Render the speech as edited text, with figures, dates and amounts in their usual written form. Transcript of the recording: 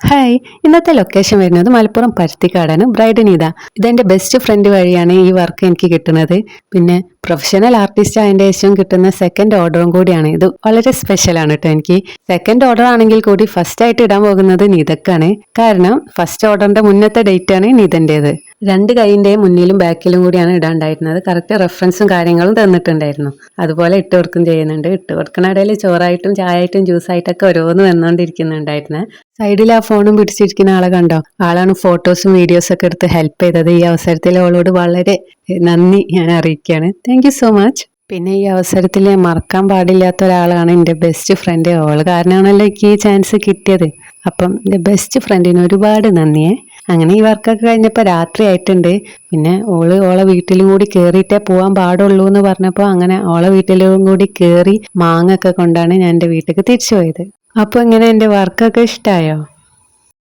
Hi, ഇന്നത്തെ location വരുന്നത് Malappuram പരുത്തിക്കാടാണ്. Bride Neetha. ഇതെന്റെ ബെസ്റ്റ് ഫ്രണ്ട് വഴിയാണ് ഈ വർക്ക് എനിക്ക് കിട്ടുന്നത്. പിന്നെ പ്രൊഫഷണൽ ആർട്ടിസ്റ്റ് അതിൻ്റെ ശേഷം കിട്ടുന്ന സെക്കൻഡ് ഓർഡറും കൂടിയാണ്. ഇത് വളരെ സ്പെഷ്യൽ ആണ് കേട്ടോ. എനിക്ക് സെക്കൻഡ് ഓർഡർ ആണെങ്കിൽ കൂടി ഫസ്റ്റ് ആയിട്ട് ഇടാൻ പോകുന്നത് നീതക്കാണ്. കാരണം ഫസ്റ്റ് ഓർഡറിന്റെ മുന്നത്തെ ഡേറ്റ് ആണ് നീതൻ്റെത്. രണ്ട് കൈയിൻ്റെയും മുന്നിലും ബാക്കിലും കൂടിയാണ് ഇടാണ്ടായിരുന്നത്. കറക്റ്റ് റെഫറൻസും കാര്യങ്ങളും തന്നിട്ടുണ്ടായിരുന്നു. അതുപോലെ ഇട്ട് കൊടുക്കും ചെയ്യുന്നുണ്ട്. ഇട്ട് കൊടുക്കുന്ന ഇടയിൽ ചോറായിട്ടും ചായയായിട്ടും ജ്യൂസായിട്ടൊക്കെ ഓരോന്ന് വന്നുകൊണ്ടിരിക്കുന്നുണ്ടായിരുന്നു. സൈഡിൽ ആ ഫോണും പിടിച്ചിരിക്കുന്ന ആളെ കണ്ടോ? ആളാണ് ഫോട്ടോസും വീഡിയോസും ഒക്കെ എടുത്ത് ഹെൽപ്പ് ചെയ്തത്. ഈ അവസരത്തിൽ അവളോട് വളരെ നന്ദി ഞാൻ അറിയിക്കുകയാണ്. Thank you so much. പിന്നെ ഈ അവസരത്തിൽ ഞാൻ മറക്കാൻ പാടില്ലാത്ത ഒരാളാണ് എൻ്റെ ബെസ്റ്റ് ഫ്രണ്ട്. അവള് കാരണമാണല്ലോ എനിക്ക് ഈ ചാൻസ് കിട്ടിയത്. അപ്പം എൻ്റെ ബെസ്റ്റ് ഫ്രണ്ടിന് ഒരുപാട് നന്ദിയേ. അങ്ങനെ ഈ വർക്കൊക്കെ കഴിഞ്ഞപ്പോൾ രാത്രി ആയിട്ടുണ്ട്. പിന്നെ ഓളെ വീട്ടിലും കൂടി കയറിയിട്ടേ പോകാൻ പാടുള്ളൂ എന്ന് പറഞ്ഞപ്പോൾ അങ്ങനെ ഓളെ വീട്ടിലും കൂടി കയറി മാങ്ങൊക്കെ കൊണ്ടാണ് ഞാൻ എൻ്റെ വീട്ടിലേക്ക് തിരിച്ചു പോയത്. അപ്പോൾ ഇങ്ങനെ എൻ്റെ വർക്കൊക്കെ ഇഷ്ടമായോ?